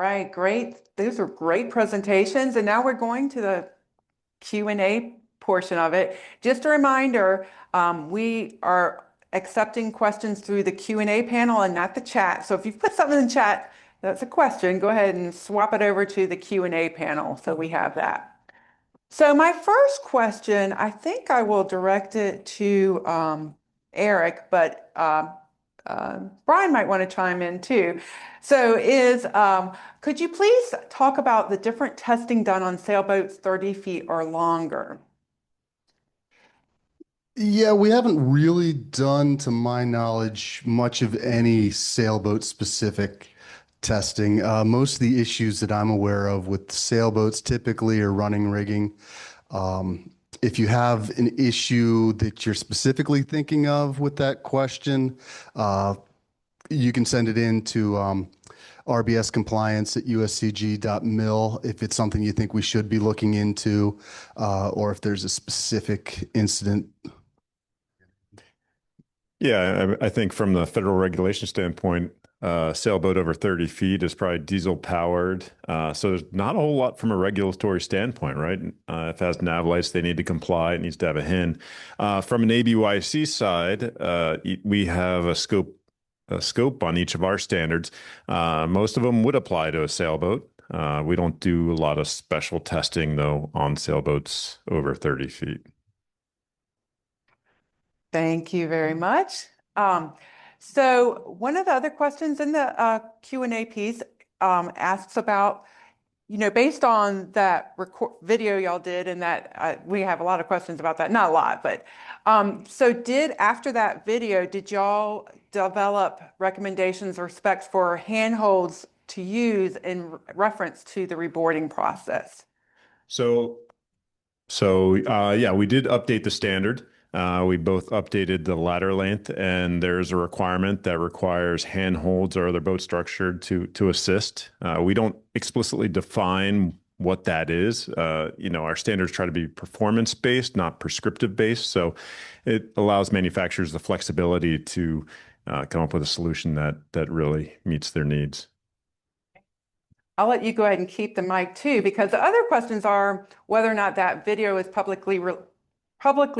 Right, great. Those are great presentations. And now we're going to the Q&A portion of it. Just a reminder, we are accepting questions through the Q&A panel and not the chat. So if you put something in the chat that's a question, go ahead and swap it over to the Q&A panel so we have that. So my first question, I think I will direct it to Eric, but Brian might want to chime in too. So could you please talk about the different testing done on sailboats 30 feet or longer? Yeah, we haven't really done, to my knowledge, much of any sailboat specific testing. Most of the issues that I'm aware of with sailboats typically are running rigging. If you have an issue that you're specifically thinking of with that question, you can send it in to RBS compliance at uscg.mil if it's something you think we should be looking into, or if there's a specific incident. Yeah, I think from the federal regulation standpoint, sailboat over 30 feet is probably diesel powered. So there's not a whole lot from a regulatory standpoint, right? If it has nav lights, they need to comply. It needs to have a HIN. From an ABYC side, we have a scope on each of our standards. Most of them would apply to a sailboat. We don't do a lot of special testing, though, on sailboats over 30 feet. Thank you very much. So one of the other questions in the Q&A piece asks about, based on that video y'all did, and that we have a lot of questions about that, not a lot, but so after that video, did y'all develop recommendations or specs for handholds to use in reference to the reboarding process? Yeah, we did update the standard. We both updated the ladder length, and there's a requirement that requires handholds or other boat structure to assist. We don't explicitly define what that is. Our standards try to be performance-based, not prescriptive-based. So it allows manufacturers the flexibility to come up with a solution that really meets their needs. I'll let you go ahead and keep the mic too, because the other questions are whether or not that video is publicly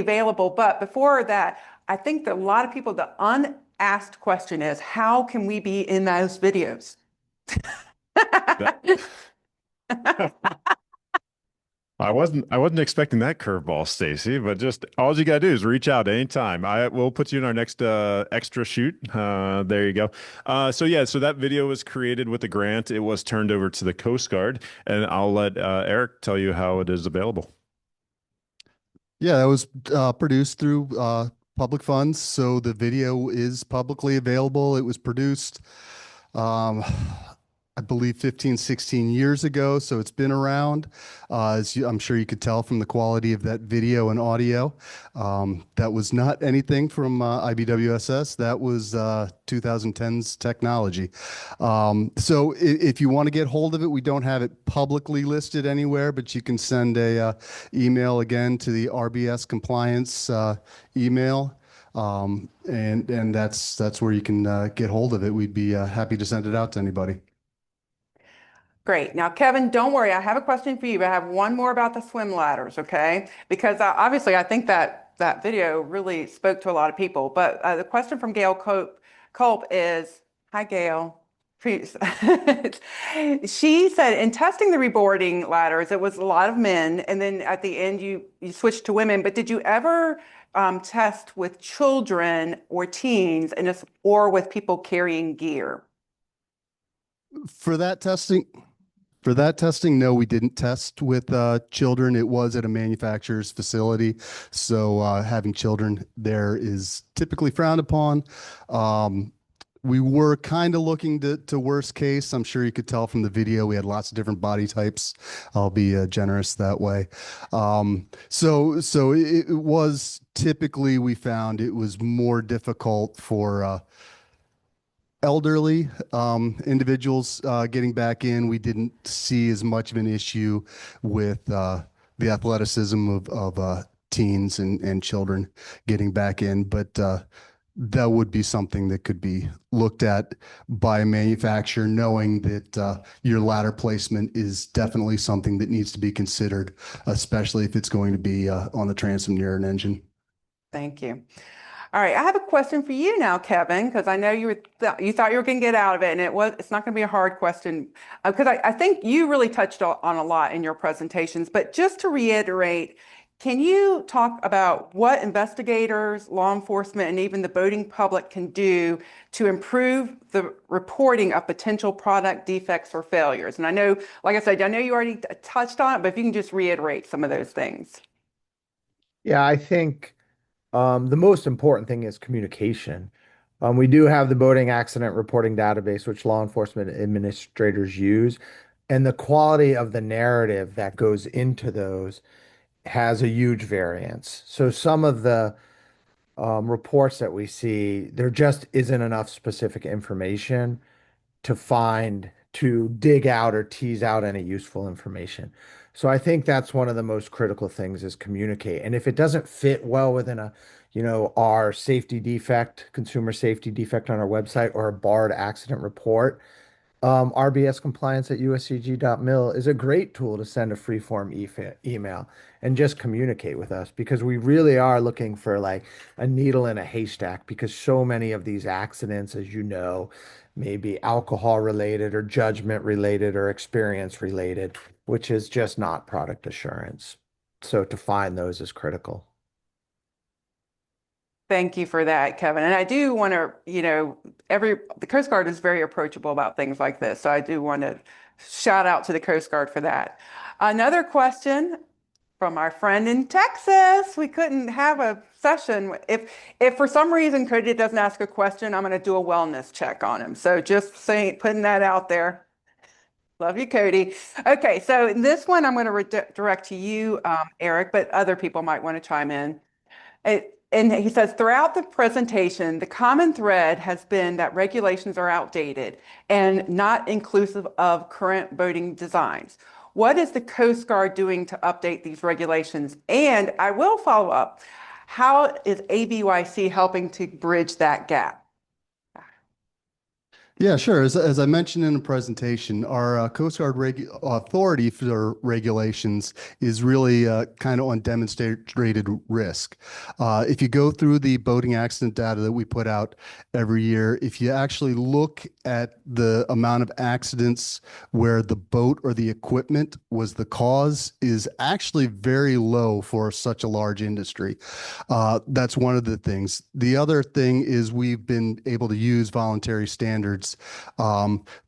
available. But before that, I think that a lot of people, the unasked question is, how can we be in those videos? I wasn't expecting that curveball, Stacy, but just all you gotta do is reach out anytime. We'll put you in our next extra shoot. There you go. So that video was created with a grant. It was turned over to the Coast Guard, and I'll let Eric tell you how it is available. Yeah, that was produced through public funds, so the video is publicly available. It was produced, I believe 15, 16 years ago, so it's been around. I'm sure you could tell from the quality of that video and audio. That was not anything from IBWSS. That was 2010's technology. So if you want to get hold of it, we don't have it publicly listed anywhere, but you can send a email again to the RBS compliance email. And that's where you can get hold of it. We'd be happy to send it out to anybody. Great. Now, Kevin, don't worry. I have a question for you, but I have one more about the swim ladders, okay? Because obviously, I think that video really spoke to a lot of people. But the question from Gail Culp is, hi, Gail. She said, in testing the reboarding ladders, it was a lot of men, and then at the end, you switched to women. But did you ever test with children or teens, or with people carrying gear? For that testing, no, we didn't test with children. It was at a manufacturer's facility, so having children there is typically frowned upon. We were kind of looking to worst case. I'm sure you could tell from the video. We had lots of different body types. I'll be generous that way. So it was typically, we found it was more difficult for elderly individuals getting back in. We didn't see as much of an issue with the athleticism of teens and children getting back in. But that would be something that could be looked at by a manufacturer, knowing that your ladder placement is definitely something that needs to be considered, especially if it's going to be on the transom near an engine. Thank you. All right, I have a question for you now, Kevin, because I know you thought you were going to get out of it, and it's not going to be a hard question because I think you really touched on a lot in your presentations. But just to reiterate, can you talk about what investigators, law enforcement, and even the boating public can do to improve the reporting of potential product defects or failures? And I know, like I said, I know you already touched on it, but if you can just reiterate some of those things. Yeah, I think the most important thing is communication. We do have the boating accident reporting database, which law enforcement administrators use, and the quality of the narrative that goes into those has a huge variance. So some of the reports that we see, there just isn't enough specific information to dig out or tease out any useful information. So I think that's one of the most critical things is communicate. And if it doesn't fit well within our safety defect, consumer safety defect on our website or a barred accident report, RBS compliance at uscg.mil is a great tool to send a free form email and just communicate with us because we really are looking for like a needle in a haystack because so many of these accidents, as you know, may be alcohol related or judgment related or experience related, which is just not product assurance. So to find those is critical. Thank you for that, Kevin. And I do want to, the Coast Guard is very approachable about things like this. So I do want to shout out to the Coast Guard for that. Another question from our friend in Texas. We couldn't have a session. If for some reason Cody doesn't ask a question, I'm going to do a wellness check on him. So just putting that out there. Love you, Cody. Okay, so this one I'm going to direct to you, Eric, but other people might want to chime in. And he says, throughout the presentation, the common thread has been that regulations are outdated and not inclusive of current boating designs. What is the Coast Guard doing to update these regulations? And I will follow up. How is ABYC helping to bridge that gap? Yeah, sure. As I mentioned in the presentation, our Coast Guard authority for regulations is really kind of on demonstrated risk. If you go through the boating accident data that we put out every year, if you actually look at the amount of accidents where the boat or the equipment was the cause is actually very low for such a large industry. That's one of the things. The other thing is we've been able to use voluntary standards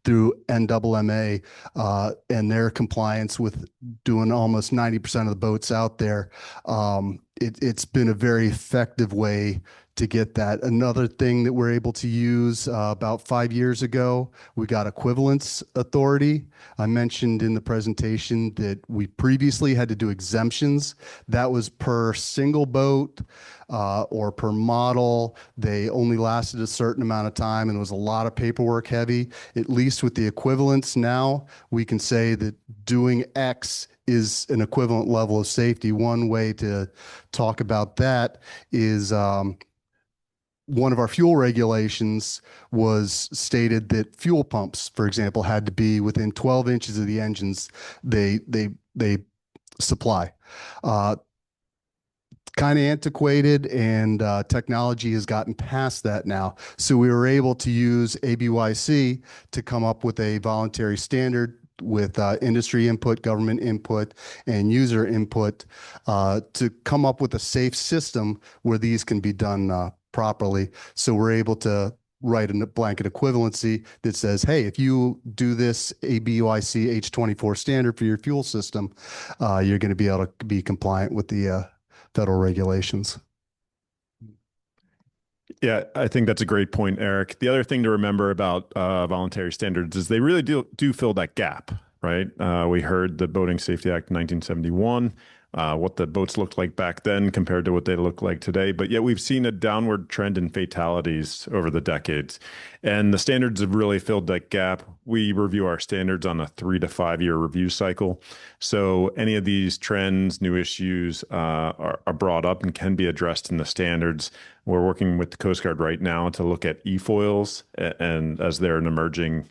through NMMA and their compliance with doing almost 90% of the boats out there. It's been a very effective way to get that. Another thing that we're able to use about 5 years ago, we got equivalence authority. I mentioned in the presentation that we previously had to do exemptions. That was per single boat or per model. They only lasted a certain amount of time and it was a lot of paperwork heavy. At least with the equivalence now, we can say that doing X is an equivalent level of safety. One way to talk about that is one of our fuel regulations was stated that fuel pumps, for example, had to be within 12 inches of the engines they supply. Kind of antiquated, and technology has gotten past that now. So we were able to use ABYC to come up with a voluntary standard with industry input, government input, and user input to come up with a safe system where these can be done properly. So we're able to write a blanket equivalency that says, hey, if you do this ABYC H24 standard for your fuel system, you're going to be able to be compliant with the federal regulations. Yeah, I think that's a great point, Eric. The other thing to remember about voluntary standards is they really do fill that gap, right? We heard the Boating Safety Act 1971 what the boats looked like back then compared to what they look like today. But yet we've seen a downward trend in fatalities over the decades. And the standards have really filled that gap. We review our standards on a 3 to 5 year review cycle. So any of these trends, new issues are brought up and can be addressed in the standards. We're working with the Coast Guard right now to look at e-foils and as they're an emerging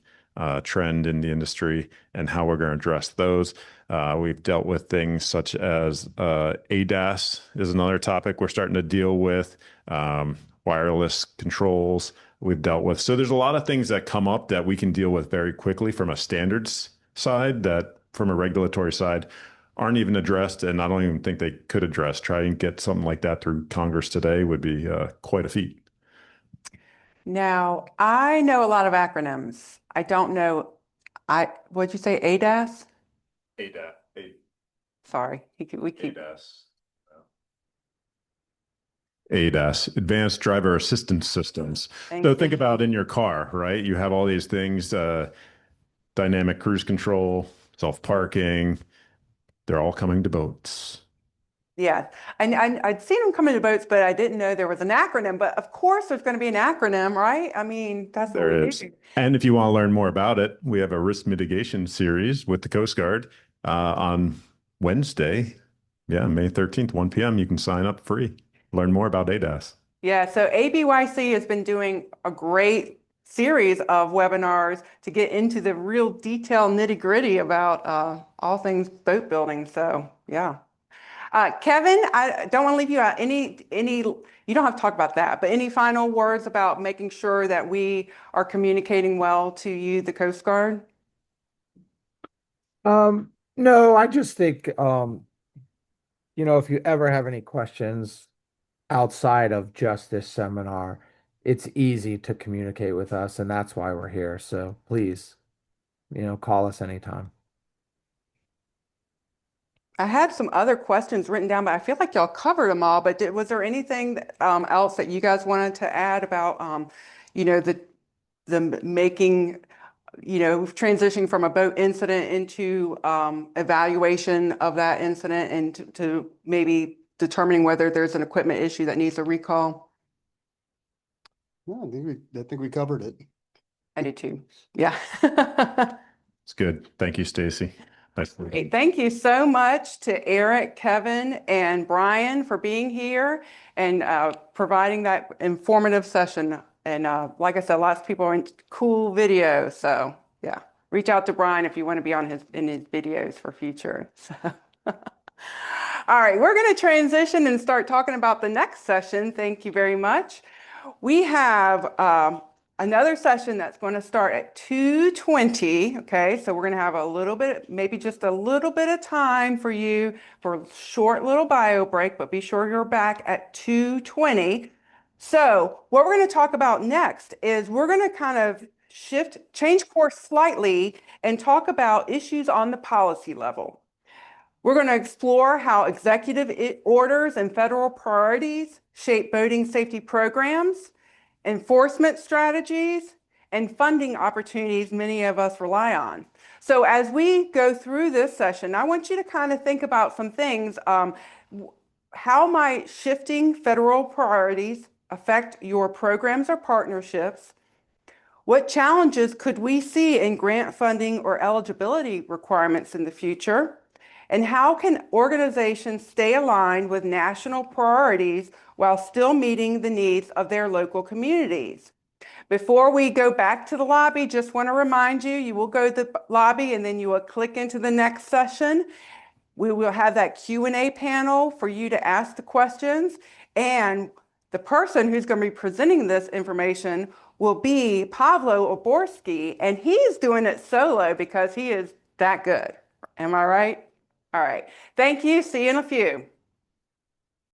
trend in the industry and how we're going to address those. We've dealt with things such as ADAS is another topic we're starting to deal with, wireless controls we've dealt with. So there's a lot of things that come up that we can deal with very quickly from a standards side that from a regulatory side aren't even addressed. And I don't even think they could address. Try and get something like that through Congress today would be quite a feat. Now, I know a lot of acronyms. I don't know, what'd you say, ADAS? Sorry, we keep. ADAS, Advanced Driver Assistance Systems. Thank So you. think about in your car, right? You have all these things, dynamic cruise control, self-parking. They're all coming to boats. Yeah, and I'd seen them coming to boats, but I didn't know there was an acronym. But of course, there's going to be an acronym, right? I mean, that's what There we is. do. And if you want to learn more about it, we have a risk mitigation series with the Coast Guard on Wednesday. Yeah, May 13th, 1 p.m. You can sign up free. Learn more about ADAS. Yeah, so ABYC has been doing a great series of webinars to get into the real detail nitty-gritty about all things boat building. So yeah. Kevin, I don't want to leave you out. You don't have to talk about that, but any final words about making sure that we are communicating well to you, the Coast Guard? No, I just think, if you ever have any questions outside of just this seminar, it's easy to communicate with us, and that's why we're here. So please, call us anytime. I had some other questions written down, but I feel like y'all covered them all. But was there anything else that you guys wanted to add about, the making, transitioning from a boat incident into evaluation of that incident and to maybe determining whether there's an equipment issue that needs a recall? No, I think we covered it. I do too. Yeah. It's good. Thank you, Stacy. Nice to meet you. Great. Thank you so much to Eric, Kevin, and Brian for being here and providing that informative session. And like I said, lots of people are in cool videos. So yeah, reach out to Brian if you want to be on in his videos for future. So. All right, we're going to transition and start talking about the next session. Thank you very much. We have another session that's going to start at 2:20. Okay, so we're going to have a little bit, maybe just a little bit of time for you for a short little bio break, but be sure you're back at 2:20. So what we're going to talk about next is we're going to kind of change course slightly and talk about issues on the policy level. We're going to explore how executive orders and federal priorities shape boating safety programs, enforcement strategies, and funding opportunities many of us rely on. So as we go through this session, I want you to kind of think about some things. How might shifting federal priorities affect your programs or partnerships? What challenges could we see in grant funding or eligibility requirements in the future? And how can organizations stay aligned with national priorities while still meeting the needs of their local communities? Before we go back to the lobby, just want to remind you, you will go to the lobby and then you will click into the next session. We will have that Q&A panel for you to ask the questions. And the person who's going to be presenting this information will be Pavlo Oborski, and he's doing it solo because he is that good. Am I right? All right. Thank you. See you in a few.